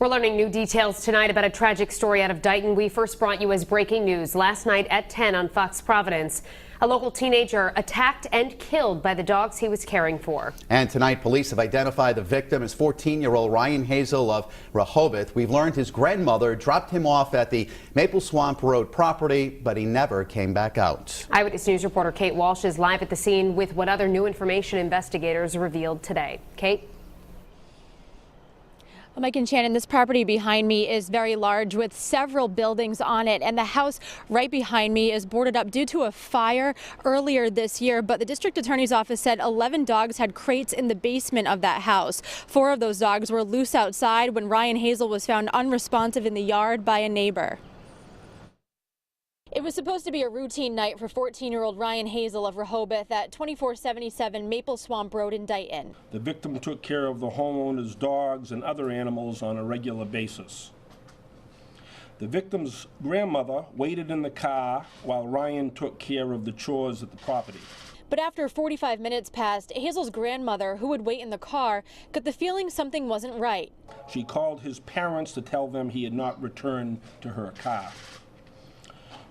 We're learning new details tonight about a tragic story out of Dighton. We first brought you as breaking news last night at 10 on Fox Providence. A local teenager attacked and killed by the dogs he was caring for. And tonight, police have identified the victim as 14-year-old Ryan Hazel of Rehoboth. We've learned his grandmother dropped him off at the Maple Swamp Road property, but he never came back out. Eyewitness News reporter Kate Walsh is live at the scene with what other new information investigators revealed today. Kate? Well, Mike and Shannon, this property behind me is very large with several buildings on it, and the house right behind me is boarded up due to a fire earlier this year. But the district attorney's office said 11 dogs had crates in the basement of that house. 4 of those dogs were loose outside when Ryan Hazel was found unresponsive in the yard by a neighbor. It was supposed to be a routine night for 14-year-old Ryan Hazel of Rehoboth at 2477 Maple Swamp Road in Dighton. The victim took care of the homeowner's dogs and other animals on a regular basis. The victim's grandmother waited in the car while Ryan took care of the chores at the property. But after 45 minutes passed, Hazel's grandmother, who would wait in the car, got the feeling something wasn't right. She called his parents to tell them he had not returned to her car.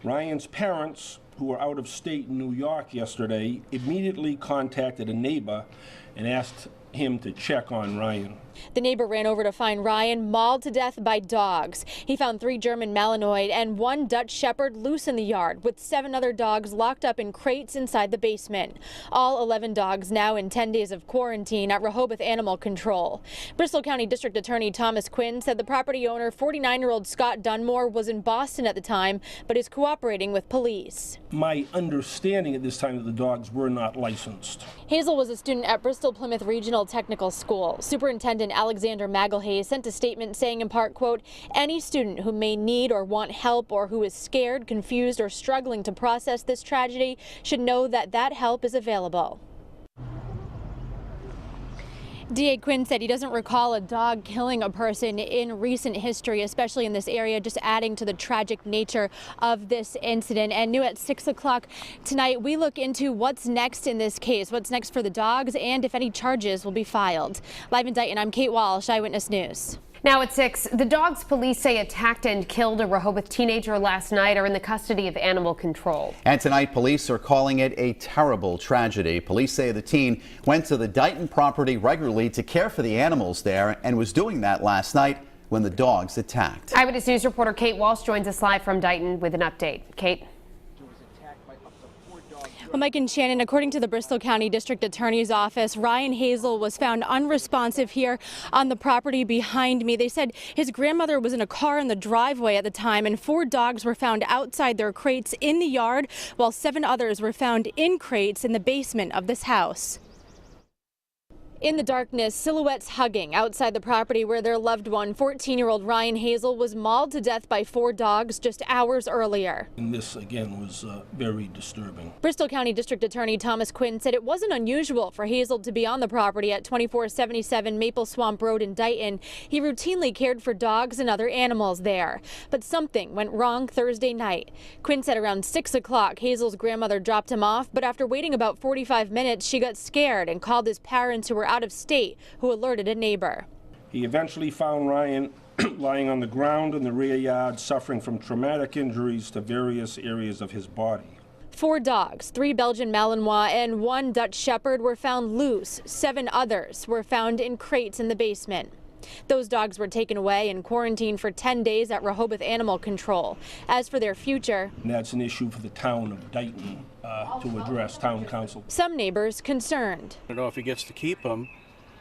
Ryan's parents, who were out of state in New York yesterday, immediately contacted a neighbor and asked him to check on Ryan. The neighbor ran over to find Ryan mauled to death by dogs. He found 3 German Malinois and 1 Dutch Shepherd loose in the yard, with 7 other dogs locked up in crates inside the basement. All 11 dogs now in 10 days of quarantine at Rehoboth Animal Control. Bristol County District Attorney Thomas Quinn said the property owner, 49-year-old Scott Dunmore, was in Boston at the time, but is cooperating with police. My understanding at this time that the dogs were not licensed. Hazel was a student at Bristol Plymouth Regional Technical School. Superintendent Alexander Magalhaes sent a statement saying in part, quote, "Any student who may need or want help or who is scared, confused, or struggling to process this tragedy should know that that help is available." DA Quinn said he doesn't recall a dog killing a person in recent history, especially in this area, just adding to the tragic nature of this incident. And new at 6 o'clock tonight, we look into what's next in this case, what's next for the dogs, and if any charges will be filed. Live in Dighton, I'm Kate Walsh, Eyewitness News. Now at 6, the dogs police say attacked and killed a Rehoboth teenager last night are in the custody of animal control. And tonight, police are calling it a terrible tragedy. Police say the teen went to the Dighton property regularly to care for the animals there and was doing that last night when the dogs attacked. Eyewitness News reporter Kate Walsh joins us live from Dighton with an update. Kate? Well, Mike and Shannon, according to the Bristol County District Attorney's Office, Ryan Hazel was found unresponsive here on the property behind me. They said his grandmother was in a car in the driveway at the time, and 4 dogs were found outside their crates in the yard, while 7 others were found in crates in the basement of this house. In the darkness, silhouettes hugging outside the property where their loved one, 14-year-old Ryan Hazel, was mauled to death by 4 dogs just hours earlier. And this, again, was very disturbing. Bristol County District Attorney Thomas Quinn said it wasn't unusual for Hazel to be on the property at 2477 Maple Swamp Road in Dighton. He routinely cared for dogs and other animals there. But something went wrong Thursday night. Quinn said around 6 o'clock, Hazel's grandmother dropped him off, but after waiting about 45 minutes, she got scared and called his parents, who were out of state, who alerted a neighbor. He eventually found Ryan lying on the ground in the rear yard, suffering from traumatic injuries to various areas of his body. 4 dogs, 3 Belgian Malinois and 1 Dutch Shepherd were found loose. 7 others were found in crates in the basement. Those dogs were taken away and quarantined for 10 days at Rehoboth Animal Control. As for their future, and that's an issue for the town of Dighton to address, town council. Some neighbors concerned. I don't know if he gets to keep them.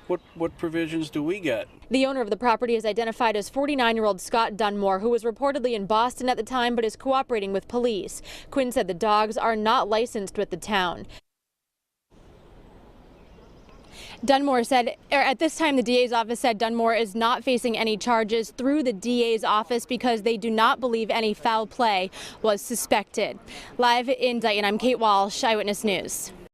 What provisions do we get? The owner of the property is identified as 49-year-old Scott Dunmore, who was reportedly in Boston at the time but is cooperating with police. Quinn said the dogs are not licensed with the town. Dunmore said, at this time, the DA's office said Dunmore is not facing any charges through the DA's office because they do not believe any foul play was suspected. Live in Dighton, I'm Kate Walsh, Eyewitness News.